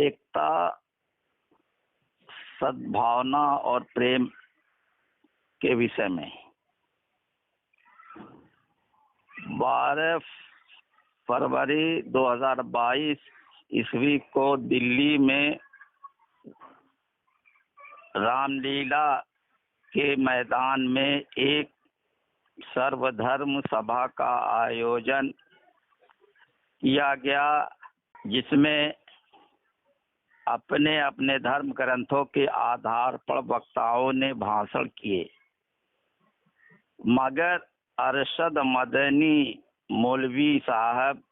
एकता, सद्भावना और प्रेम के विषय में। 12 फरवरी 2022 ईस्वी को दिल्ली में रामलीला के मैदान में एक सर्वधर्म सभा का आयोजन किया गया, जिसमें अपने अपने धर्म ग्रंथों के आधार पर वक्ताओं ने भाषण किए, मगर अरशद मदनी मौलवी साहब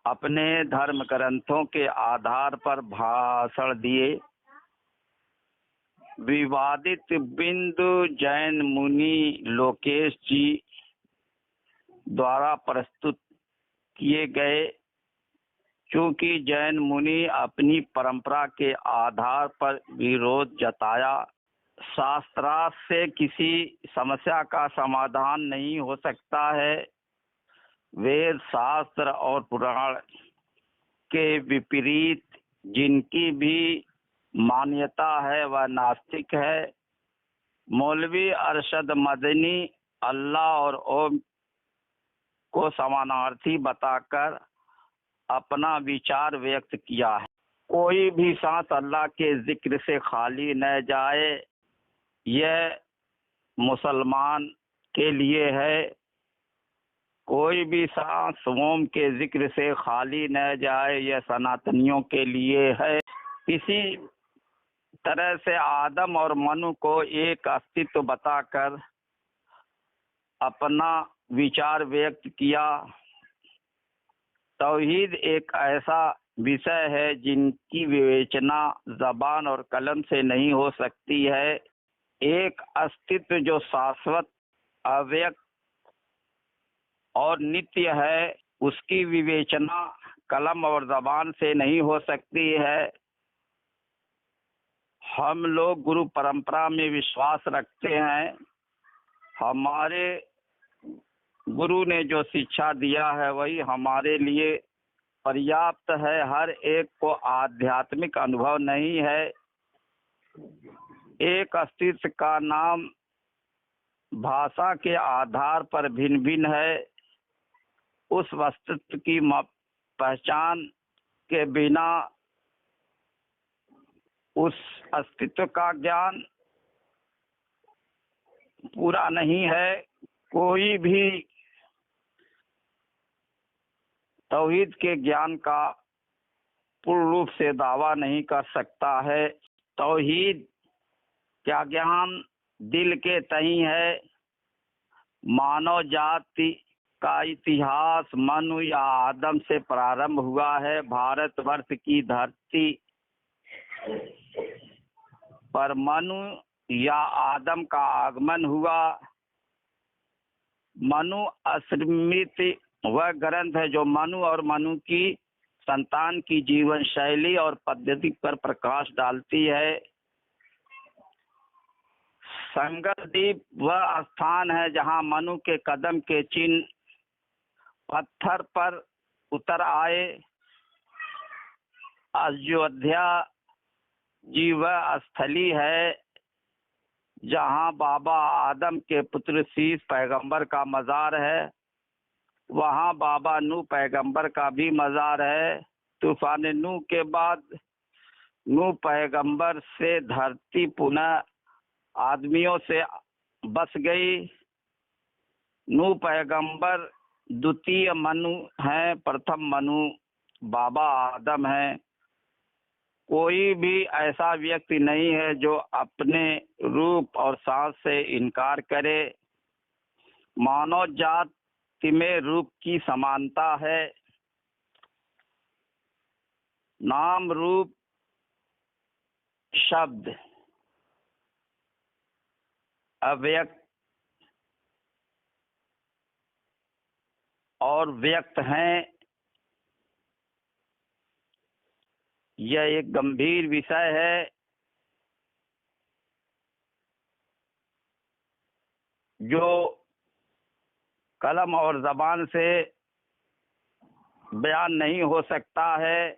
अपने धर्म ग्रंथों के आधार पर भाषण दिए। विवादित बिंदु जैन मुनि लोकेश जी द्वारा प्रस्तुत किए गए। चूंकि जैन मुनि अपनी परंपरा के आधार पर विरोध जताया, शास्त्रार्थ से किसी समस्या का समाधान नहीं हो सकता है। वेद शास्त्र और पुराण के विपरीत जिनकी भी मान्यता है वह नास्तिक है। मौलवी अरशद मदनी अल्लाह और ओम को समानार्थी बताकर अपना विचार व्यक्त किया है। कोई भी सांस अल्लाह के जिक्र से खाली न जाए, यह मुसलमान के लिए है। कोई भी सांस ओम के जिक्र से खाली न जाए, यह सनातनियों के लिए है। इसी तरह से आदम और मनु को एक अस्तित्व बताकर अपना विचार व्यक्त किया। तौहीद एक ऐसा विषय है जिनकी विवेचना जबान और कलम से नहीं हो सकती है। एक अस्तित्व जो शाश्वत, अव्यक्त और नित्य है, उसकी विवेचना कलम और जबान से नहीं हो सकती है। हम लोग गुरु परंपरा में विश्वास रखते हैं। हमारे गुरु ने जो शिक्षा दिया है वही हमारे लिए पर्याप्त है। हर एक को आध्यात्मिक अनुभव नहीं है। एक अस्तित्व का नाम भाषा के आधार पर भिन्न भिन्न है। उस अस्तित्व की पहचान के बिना उस अस्तित्व का ज्ञान पूरा नहीं है। कोई भी तौहीद के ज्ञान का पूर्ण रूप से दावा नहीं कर सकता है। तौहीद का ज्ञान दिल के तहीं है। मानव जाति का इतिहास मनु या आदम से प्रारंभ हुआ है। भारतवर्ष की धरती पर मनु या आदम का आगमन हुआ। मनु अस्मृति वह ग्रंथ है जो मनु और मनु की संतान की जीवन शैली और पद्धति पर प्रकाश डालती है। संगद्वीप वह स्थान है जहां मनु के कदम के चिन्ह पत्थर पर उतर आए। अयोध्या जी वह स्थली है जहां बाबा आदम के पुत्र शीश पैगंबर का मजार है। वहां बाबा नूह पैगंबर का भी मजार है। तूफान नूह के बाद नूह पैगंबर से धरती पुनः आदमियों से बस गई। नूह पैगंबर द्वितीय मनु है, प्रथम मनु बाबा आदम है। कोई भी ऐसा व्यक्ति नहीं है जो अपने रूप और सांस से इनकार करे। मानव जाति में रूप की समानता है। नाम रूप शब्द अव्यक्त और व्यक्त हैं। यह एक गंभीर विषय है जो कलम और जबान से बयान नहीं हो सकता है।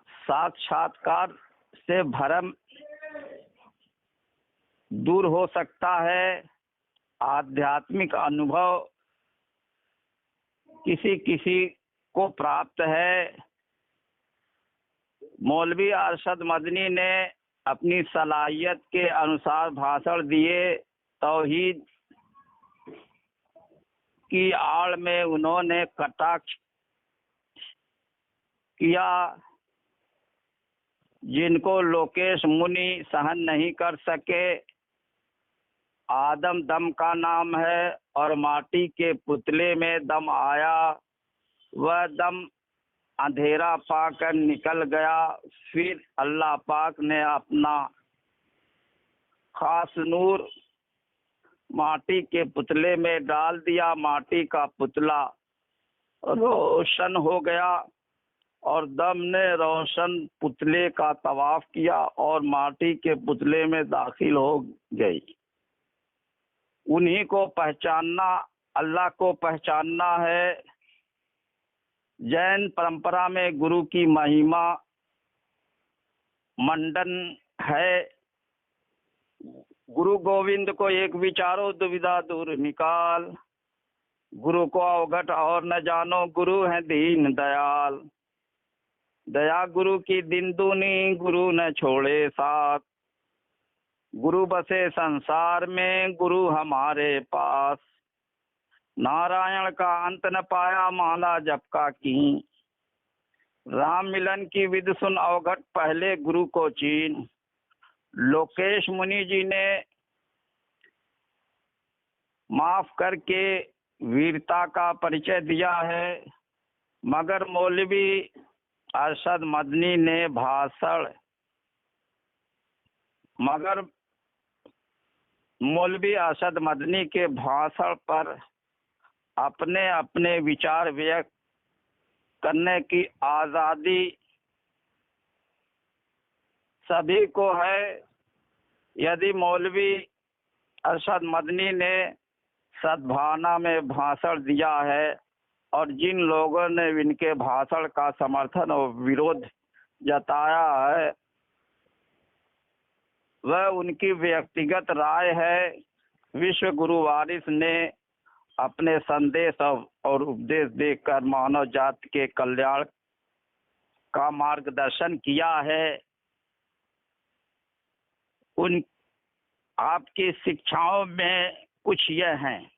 साक्षात्कार से भ्रम दूर हो सकता है। आध्यात्मिक अनुभव किसी किसी को प्राप्त है। मौलवी अरशद मदनी ने अपनी सलाहियत के अनुसार भाषण दिए। तौहीद की आड़ में उन्होंने कटाक्ष किया, जिनको लोकेश मुनि सहन नहीं कर सके। आदम दम का नाम है और माटी के पुतले में दम आया। वह दम अंधेरा पाकर निकल गया। फिर अल्लाह पाक ने अपना खास नूर माटी के पुतले में डाल दिया। माटी का पुतला रोशन हो गया और दम ने रोशन पुतले का तवाफ किया और माटी के पुतले में दाखिल हो गई। उन्हीं को पहचानना, अल्लाह को पहचानना है। जैन परंपरा में गुरु की महिमा मंडन है। गुरु गोविंद को एक विचारो दुविधा दूर निकाल। गुरु को अवघट और न जानो, गुरु है दीन दयाल। दया गुरु की दिन दूनी, गुरु न छोड़े साथ। गुरु बसे संसार में, गुरु हमारे पास। नारायण का अंत न पाया, माला जप का की। राम मिलन की विधि सुन अवघट, पहले गुरु को चीन। लोकेश मुनि जी ने माफ करके वीरता का परिचय दिया है, मगर मौलवी अरशद मदनी ने मौलवी अरशद मदनी के भाषण पर अपने अपने विचार व्यक्त करने की आज़ादी सभी को है। यदि मौलवी अरशद मदनी ने सद्भावना में भाषण दिया है और जिन लोगों ने इनके भाषण का समर्थन और विरोध जताया है, वह उनकी व्यक्तिगत राय है। विश्व गुरु वारिस ने अपने संदेश और उपदेश देकर मानव जाति के कल्याण का मार्गदर्शन किया है। उन आपकी शिक्षाओं में कुछ यह हैं।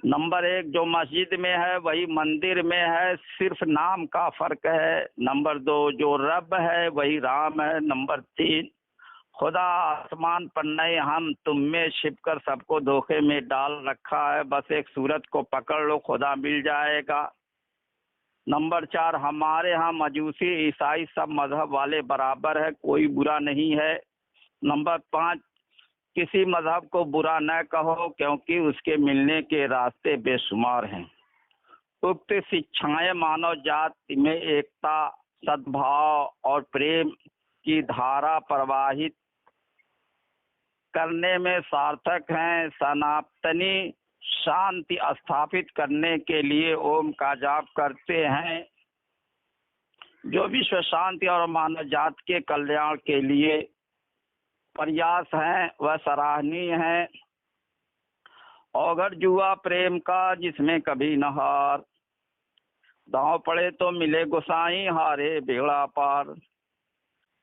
नंबर 1, जो मस्जिद में है वही मंदिर में है, सिर्फ नाम का फर्क है। नंबर 2, जो रब है वही राम है। नंबर 3, खुदा आसमान पर नहीं, हम तुम में छिपकर सबको धोखे में डाल रखा है। बस एक सूरत को पकड़ लो, खुदा मिल जाएगा। नंबर 4, हमारे यहाँ मजूसी ईसाई सब मजहब वाले बराबर है, कोई बुरा नहीं है। नंबर 5, किसी मजहब को बुरा न कहो, क्योंकि उसके मिलने के रास्ते बेशुमार हैं। उक्त शिक्षाएं मानव जाति में एकता, सद्भाव और प्रेम की धारा प्रवाहित करने में सार्थक हैं। सनातनी शांति स्थापित करने के लिए ओम का जाप करते हैं। जो विश्व शांति और मानव जाति के कल्याण के लिए प्रयास हैं, वह सराहनीय है। अवघड़ जुआ प्रेम का, जिसमें कभी न हार। दांव पड़े तो मिले गोसाई, हारे बेड़ा पार।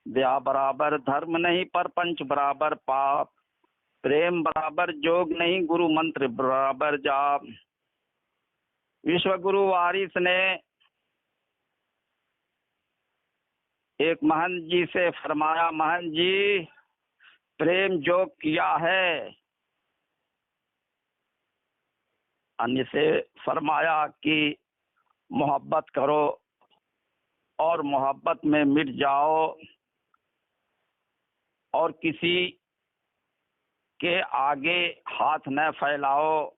ब्याह बराबर धर्म नहीं, पर पंच बराबर पाप। प्रेम बराबर जोग नहीं, गुरु मंत्र बराबर जाप। विश्व गुरु वारिस ने एक महंत जी से फरमाया, महंत जी, प्रेम जोग किया है। अन्य से फरमाया कि मोहब्बत करो और मोहब्बत में मिट जाओ और किसी के आगे हाथ न फैलाओ।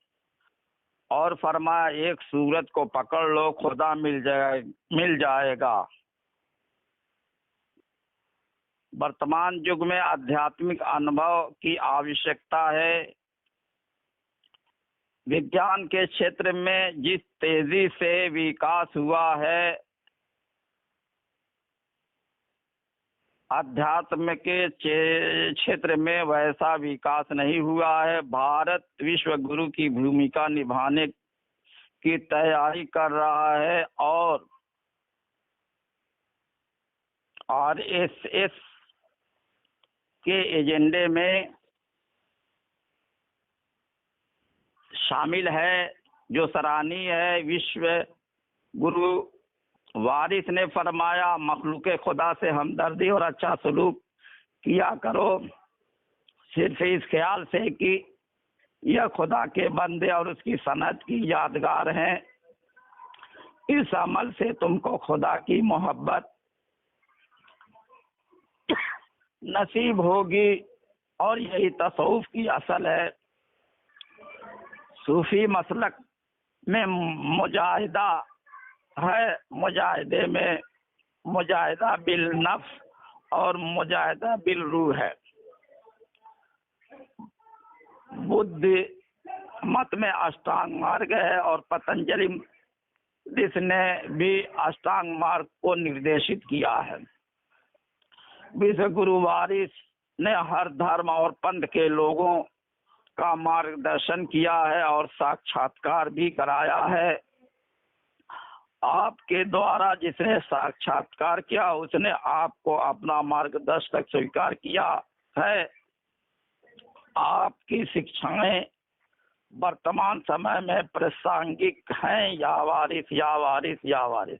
और फरमाया, एक सूरत को पकड़ लो, खुदा मिल जाएगा। वर्तमान युग में आध्यात्मिक अनुभव की आवश्यकता है। विज्ञान के क्षेत्र में जिस तेजी से विकास हुआ है, अध्यात्म के क्षेत्र में वैसा विकास नहीं हुआ है। भारत विश्व गुरु की भूमिका निभाने की तैयारी कर रहा है और आरएसएस के एजेंडे में शामिल है, जो सराहनीय है। विश्व गुरु वारिस ने फरमाया, मखलूक खुदा से हमदर्दी और अच्छा सलूक किया करो, सिर्फ इस ख्याल से कि यह खुदा के बंदे और उसकी सनत की यादगार हैं। इस अमल से तुमको खुदा की मोहब्बत नसीब होगी और यही तसव्वुफ की असल है। सूफी मसलक में मुजाहिदा है, मुजाहिदे में मुजाहिदा बिल नफ्स और मुजाहिदा बिल रूह है। बुद्ध मत में अष्टांग मार्ग है और पतंजलि जिसने भी अष्टांग मार्ग को निर्देशित किया है। विश्व गुरु वारिस ने हर धर्म और पंथ के लोगों का मार्गदर्शन किया है और साक्षात्कार भी कराया है। आपके द्वारा जिसने साक्षात्कार किया, उसने आपको अपना मार्गदर्शक स्वीकार किया है। आपकी शिक्षाएं वर्तमान समय में प्रासंगिक हैं। या वारिस, या वारिस, या वारिस।